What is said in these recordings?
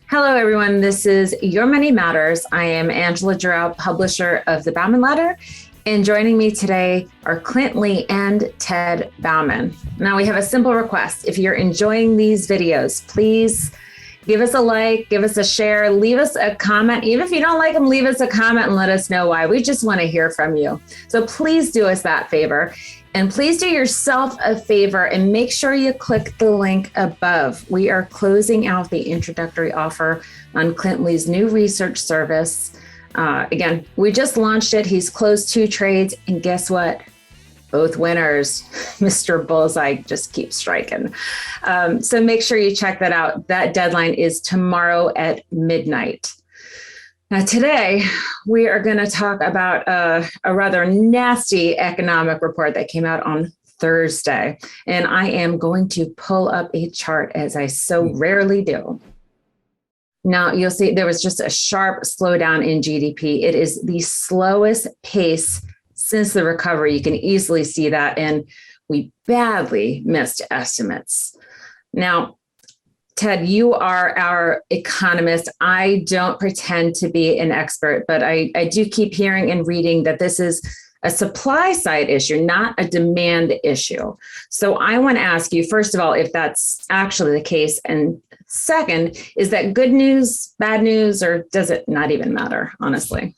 Hello, everyone. This is Your Money Matters. I am Angela Giroux, publisher of the Bauman Letter. And joining me today are Clint Lee and Ted Bauman. Now, we have a simple request. If you're enjoying these videos, please give us a like, give us a share, leave us a comment. Even if you don't like them, leave us a comment and let us know why. We just want to hear from you. So please do us that favor. And please do yourself a favor and make sure you click the link above. We are closing out the introductory offer on Clint Lee's new research service. Again, we just launched it. He's closed 2 trades. And guess what? Both winners. Mr. Bullseye just keeps striking. So make sure you check that out. That deadline is tomorrow at midnight. Now, today, we are going to talk about a rather nasty economic report that came out on Thursday. And I am going to pull up a chart, as I so rarely do. Now, you'll see there was just a sharp slowdown in GDP. It is the slowest pace since the recovery. You can easily see that. And we badly missed estimates. Now, Ted, you are our economist. I don't pretend to be an expert, but I do keep hearing and reading that this is a supply side issue, not a demand issue. So I want to ask you, first of all, if that's actually the case. And second, is that good news, bad news, or does it not even matter, honestly?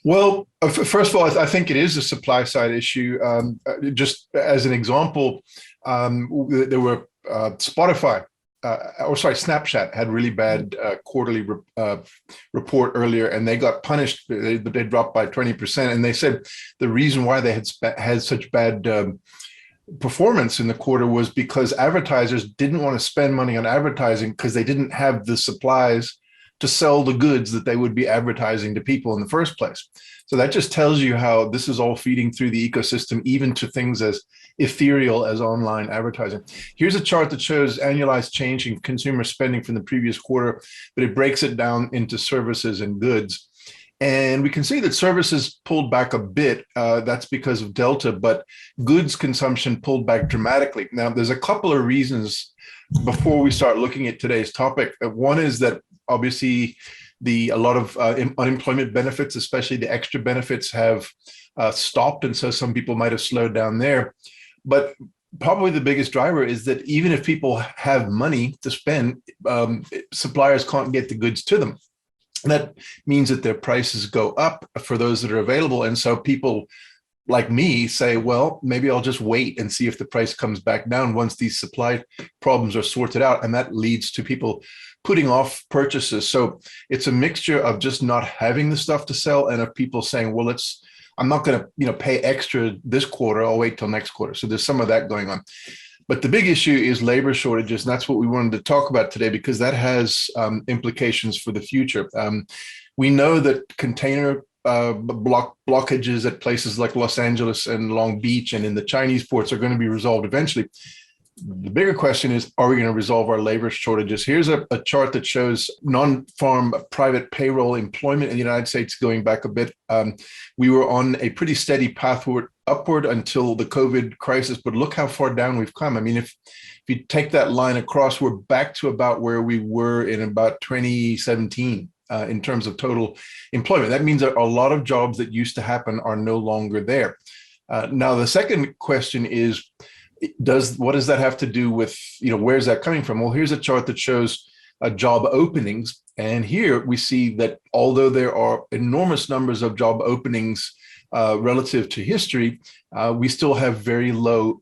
Well, first of all, I think it is a supply side issue. Just as an example, there were Snapchat had really bad quarterly report earlier, and they got punished. They dropped by 20%, and they said the reason why they had such bad performance in the quarter was because advertisers didn't want to spend money on advertising because they didn't have the supplies to sell the goods that they would be advertising to people in the first place. So that just tells you how this is all feeding through the ecosystem, even to things as ethereal as online advertising. Here's a chart that shows annualized change in consumer spending from the previous quarter, but it breaks it down into services and goods. And we can see that services pulled back a bit. That's because of Delta, but goods consumption pulled back dramatically. Now, there's a couple of reasons before we start looking at today's topic. One is that obviously a lot of unemployment benefits, especially the extra benefits, have stopped. And so some people might have slowed down there. But probably the biggest driver is that even if people have money to spend, suppliers can't get the goods to them. And that means that their prices go up for those that are available. And so people like me say, well, maybe I'll just wait and see if the price comes back down once these supply problems are sorted out. And that leads to people putting off purchases. So it's a mixture of just not having the stuff to sell and of people saying, well, I'm not going to pay extra this quarter. I'll wait till next quarter. So there's some of that going on. But the big issue is labor shortages. And that's what we wanted to talk about today, because that has implications for the future. We know that container blockages at places like Los Angeles and Long Beach and in the Chinese ports are going to be resolved eventually. The bigger question is, are we going to resolve our labor shortages? Here's a chart that shows non-farm private payroll employment in the United States going back a bit. We were on a pretty steady path upward until the COVID crisis, but look how far down we've come. I mean, if you take that line across, we're back to about where we were in about 2017 in terms of total employment. That means that a lot of jobs that used to happen are no longer there. Now, the second question is, what does that have to do with, where's that coming from? Well, here's a chart that shows job openings. And here we see that although there are enormous numbers of job openings relative to history, we still have very low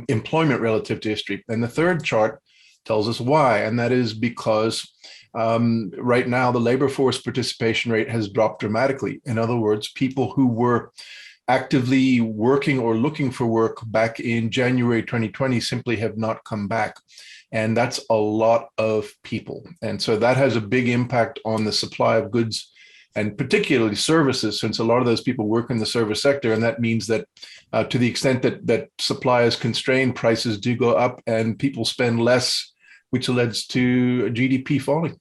employment relative to history. And the third chart tells us why. And that is because right now the labor force participation rate has dropped dramatically. In other words, people who were actively working or looking for work back in January 2020 simply have not come back. And that's a lot of people. And so that has a big impact on the supply of goods and particularly services, since a lot of those people work in the service sector. And that means that to the extent that supply is constrained, prices do go up and people spend less, which leads to GDP falling.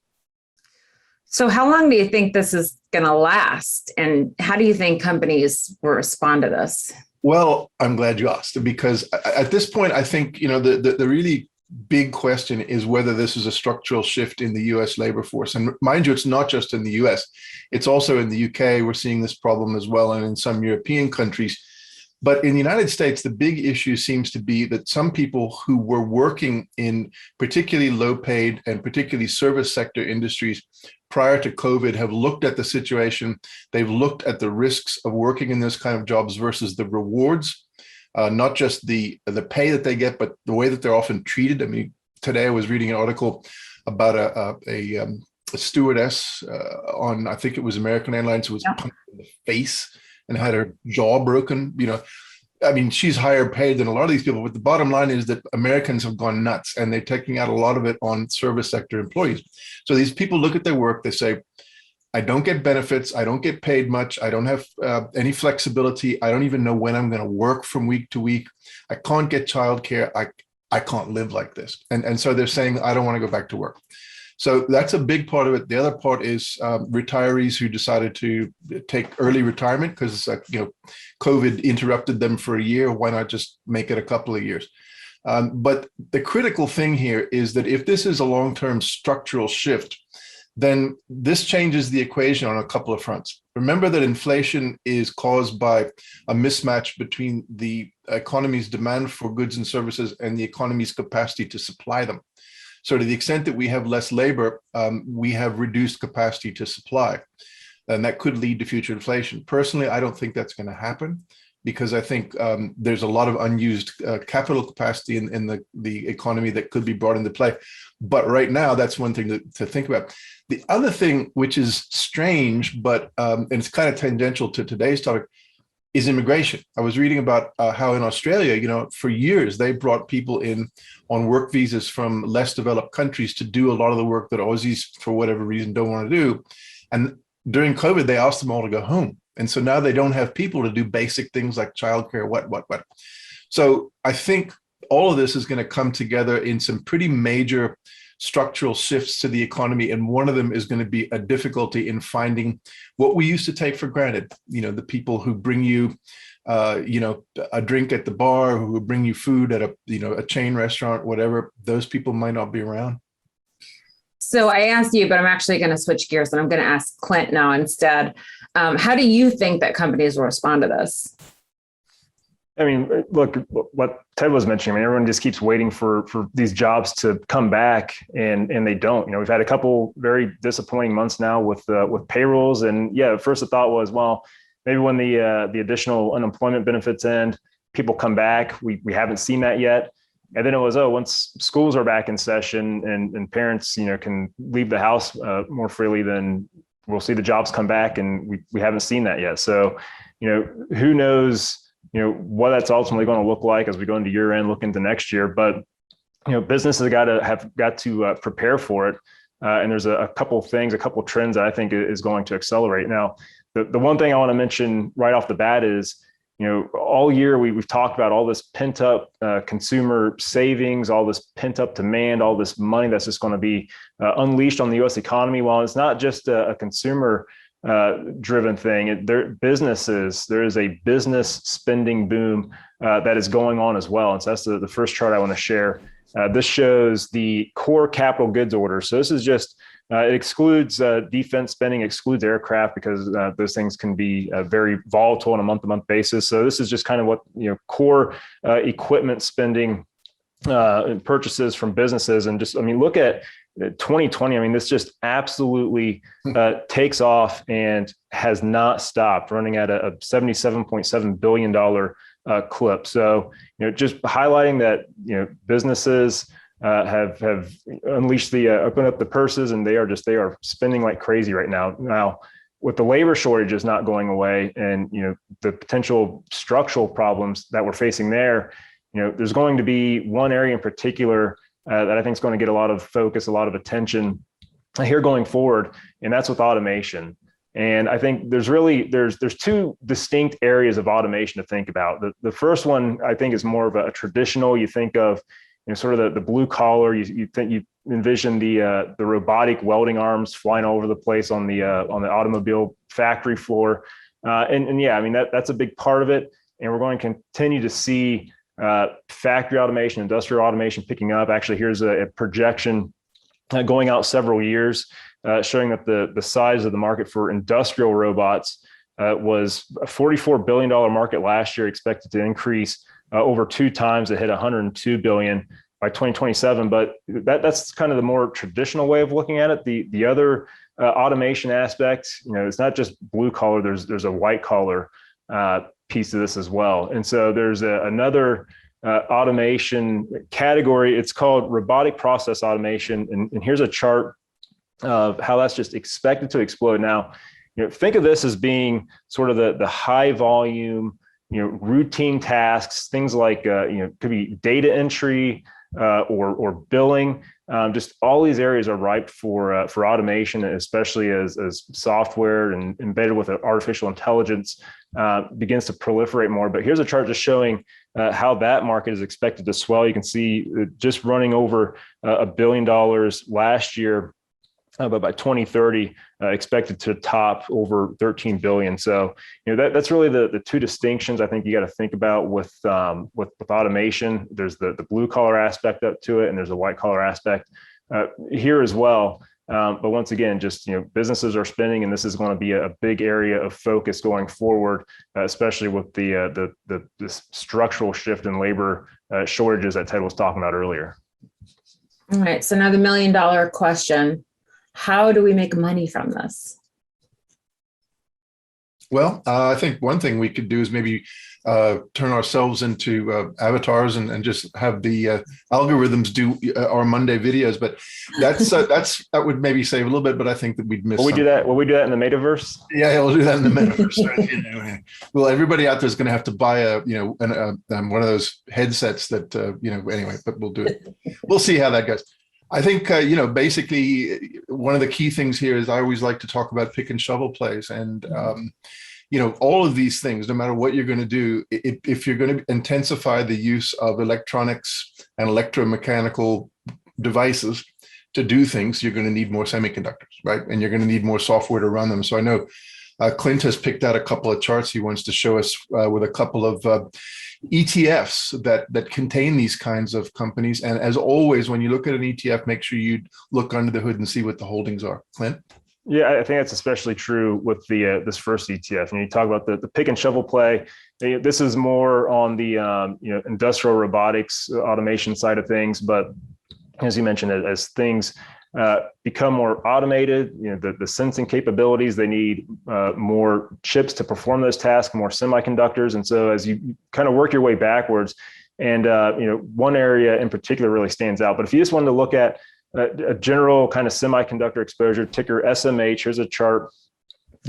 So how long do you think this is going to last? And how do you think companies will respond to this? Well, I'm glad you asked, because at this point, I think, the really big question is whether this is a structural shift in the US labor force. And mind you, it's not just in the US, it's also in the UK. We're seeing this problem as well, and in some European countries. But in the United States, the big issue seems to be that some people who were working in particularly low paid and particularly service sector industries prior to COVID have looked at the situation. They've looked at the risks of working in this kind of jobs versus the rewards, not just the pay that they get, but the way that they're often treated. I mean, today I was reading an article about a stewardess on, I think it was American Airlines, who was punched in the face and had her jaw broken. You know, I mean, she's higher paid than a lot of these people, but the bottom line is that Americans have gone nuts and they're taking out a lot of it on service sector employees. So these people look at their work, they say, I don't get benefits, I don't get paid much, I don't have any flexibility, I don't even know when I'm going to work from week to week, I can't get childcare, I can't live like this. And so they're saying, I don't want to go back to work. So that's a big part of it. The other part is retirees who decided to take early retirement because COVID interrupted them for a year. Why not just make it a couple of years? But the critical thing here is that if this is a long-term structural shift, then this changes the equation on a couple of fronts. Remember that inflation is caused by a mismatch between the economy's demand for goods and services and the economy's capacity to supply them. So to the extent that we have less labor, we have reduced capacity to supply, and that could lead to future inflation. Personally, I don't think that's going to happen because I think there's a lot of unused capital capacity in the economy that could be brought into play. But right now, that's one thing to think about. The other thing, which is strange, but and it's kind of tangential to today's topic, is immigration. I was reading about how in Australia, for years, they brought people in on work visas from less developed countries to do a lot of the work that Aussies, for whatever reason, don't want to do. And during COVID, they asked them all to go home. And so now they don't have people to do basic things like childcare, what. So I think all of this is going to come together in some pretty major structural shifts to the economy. And one of them is going to be a difficulty in finding what we used to take for granted. The people who bring you, a drink at the bar, who bring you food at a chain restaurant, whatever, those people might not be around. So I asked you, but I'm actually going to switch gears and I'm going to ask Clint now instead. How do you think that companies will respond to this? I mean, look, what Ted was mentioning, everyone just keeps waiting for these jobs to come back and they don't. We've had a couple very disappointing months now with payrolls. And yeah, at first the thought was, well, maybe when the additional unemployment benefits end, people come back. We haven't seen that yet. And then it was, once schools are back in session and parents, can leave the house more freely, then we'll see the jobs come back. And we haven't seen that yet. So, who knows, what that's ultimately going to look like as we go into year end, look into next year. But, businesses have got to prepare for it. And there's a couple trends that I think is going to accelerate. Now, the one thing I want to mention right off the bat is, all year we've talked about all this pent up consumer savings, all this pent up demand, all this money that's just going to be unleashed on the U.S. economy. While it's not just a consumer driven thing, there is a business spending boom that is going on as well. And so that's the first chart I want to share. This shows the core capital goods orders. So this is just it excludes defense spending, excludes aircraft because those things can be very volatile on a month-to-month basis. So this is just kind of what core equipment spending purchases from businesses. And just, look at 2020. This just absolutely takes off and has not stopped, running at a $77.7 billion clip. So, just highlighting that, businesses have unleashed opened up the purses, and they are spending like crazy right now. Now, with the labor shortages not going away, and the potential structural problems that we're facing there, there's going to be one area in particular that I think is going to get a lot of focus, a lot of attention here going forward, and that's with automation. And I think there's two distinct areas of automation to think about. The first one I think is more of a traditional. You think of sort of the blue collar. You envision the robotic welding arms flying all over the place on the automobile factory floor, and yeah, that's a big part of it. And we're going to continue to see Factory automation, industrial automation picking up. Actually, here's a projection going out several years, showing that the size of the market for industrial robots was a $44 billion market last year, expected to increase over 2 times to hit $102 billion by 2027. But that's kind of the more traditional way of looking at it. The other automation aspect, it's not just blue collar. There's a white collar piece of this as well. And so there's another automation category. It's called robotic process automation. And here's a chart of how that's just expected to explode. Now, think of this as being sort of the high volume, routine tasks, things like, could be data entry or billing. Just all these areas are ripe for automation, especially as software and embedded with artificial intelligence begins to proliferate more. But here's a chart just showing how that market is expected to swell. You can see just running over $1 billion last year, but by 2030, expected to top over 13 billion. So, that's really the two distinctions I think you got to think about with automation. There's the blue collar aspect up to it, and there's a white collar aspect here as well. But once again, just businesses are spending, and this is going to be a big area of focus going forward, especially with the structural shift in labor shortages that Ted was talking about earlier. All right. So now the $1 million question. How do we make money from this? Well, I think one thing we could do is maybe turn ourselves into avatars and just have the algorithms do our Monday videos. But that would maybe save a little bit. But I think that we'd miss. Will we do that? Will we do that in the metaverse? Yeah, we'll do that in the metaverse. Well, everybody out there is going to have to buy one of those headsets that Anyway, but we'll do it. We'll see how that goes. I think, basically one of the key things here is I always like to talk about pick and shovel plays. And, all of these things, no matter what you're going to do, if you're going to intensify the use of electronics and electromechanical devices to do things, you're going to need more semiconductors, right? And you're going to need more software to run them. So I know Clint has picked out a couple of charts he wants to show us with a couple of ETFs that contain these kinds of companies. And as always, when you look at an ETF, make sure you look under the hood and see what the holdings are. Clint? Yeah, I think that's especially true with this first ETF. And you talk about the pick and shovel play. This is more on the industrial robotics automation side of things. But as you mentioned, as things become more automated, the sensing capabilities, they need more chips to perform those tasks, more semiconductors. And so as you kind of work your way backwards, and one area in particular really stands out. But if you just wanted to look at a general kind of semiconductor exposure, ticker SMH, here's a chart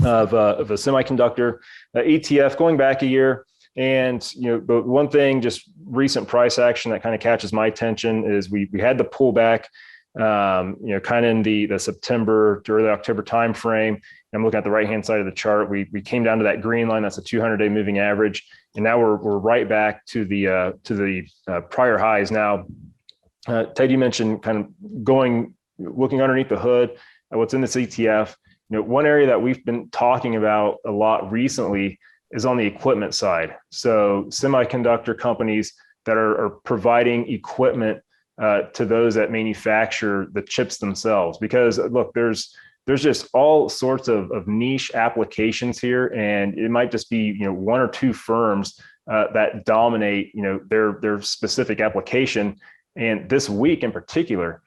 of a semiconductor ETF going back a year. And but one thing, just recent price action that kind of catches my attention is we had the pullback kind of in the September to early October timeframe. I'm looking at the right-hand side of the chart. We came down to that green line. That's a 200-day moving average. And now we're right back to the prior highs. Now, Ted, you mentioned kind of looking underneath the hood at what's in this ETF. One area that we've been talking about a lot recently is on the equipment side. So semiconductor companies that are providing equipment to those that manufacture the chips themselves, because look, there's just all sorts of niche applications here, and it might just be one or two firms that dominate their specific application. And this week in particular,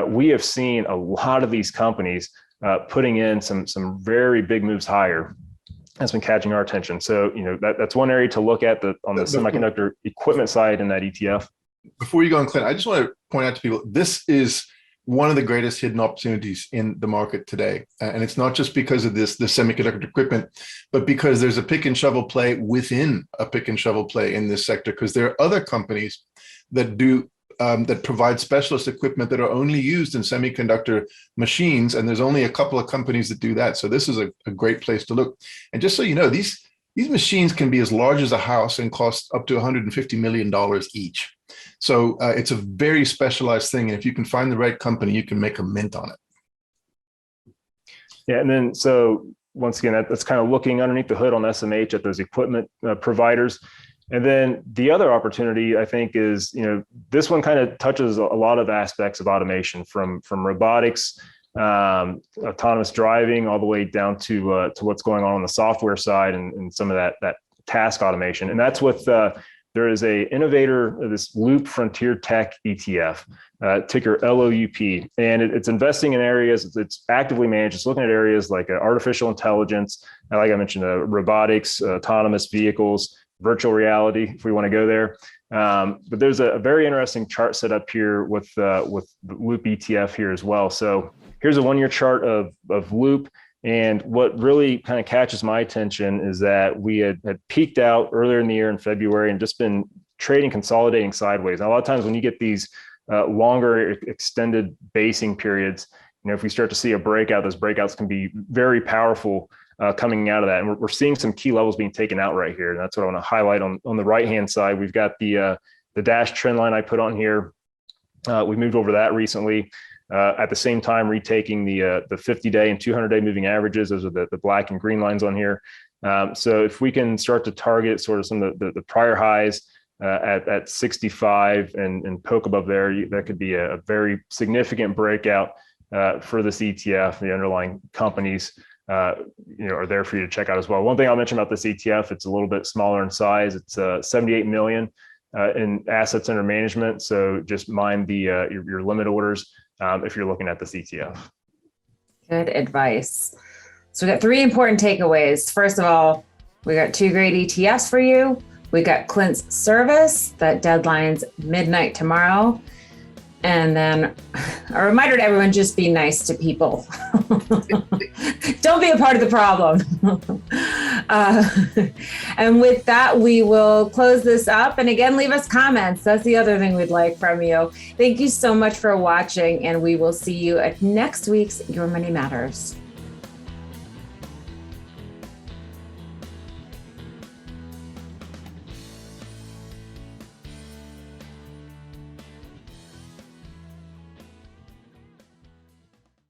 we have seen a lot of these companies putting in some very big moves higher. That's been catching our attention. So that's one area to look at on the semiconductor equipment side in that ETF. Before you go on, Clint, I just want to point out to people, this is one of the greatest hidden opportunities in the market today. And it's not just because of the semiconductor equipment, but because there's a pick and shovel play within a pick and shovel play in this sector, because there are other companies that that provide specialist equipment that are only used in semiconductor machines. And there's only a couple of companies that do that. So this is a great place to look. And just so you know, these machines can be as large as a house and cost up to $150 million each. So it's a very specialized thing. And if you can find the right company, you can make a mint on it. Yeah. And then, so once again, that's kind of looking underneath the hood on SMH at those equipment providers. And then the other opportunity, I think, is, this one kind of touches a lot of aspects of automation, from robotics, autonomous driving, all the way down to what's going on the software side and some of that task automation. And that's with there is a innovator, this Loop Frontier Tech ETF, ticker LOUP, and it's investing in areas. It's actively managed. It's looking at areas like artificial intelligence, like I mentioned, robotics, autonomous vehicles, virtual reality, if we want to go there. But there's a very interesting chart set up here with the Loop ETF here as well. So here's a 1-year chart of Loop. And what really kind of catches my attention is that we had peaked out earlier in the year in February and just been trading, consolidating sideways. Now, a lot of times when you get these longer extended basing periods, if we start to see a breakout, those breakouts can be very powerful coming out of that. And we're seeing some key levels being taken out right here. And that's what I want to highlight on the right-hand side. We've got the dash trend line I put on here. We moved over that recently. At the same time, retaking the 50-day and 200-day moving averages. Those are the black and green lines on here. So if we can start to target sort of some of the prior highs at 65 and poke above there, that could be a very significant breakout for this ETF. The underlying companies are there for you to check out as well. One thing I'll mention about this ETF, it's a little bit smaller in size. It's 78 million in assets under management. So just mind your limit orders if you're looking at this ETF. Good advice. So we got 3 important takeaways. First of all, we got 2 great ETFs for you. We got Clint's service that deadline's midnight tomorrow. And then a reminder to everyone, just be nice to people. Don't be a part of the problem. And with that, we will close this up. And again, leave us comments. That's the other thing we'd like from you. Thank you so much for watching, and we will see you at next week's Your Money Matters.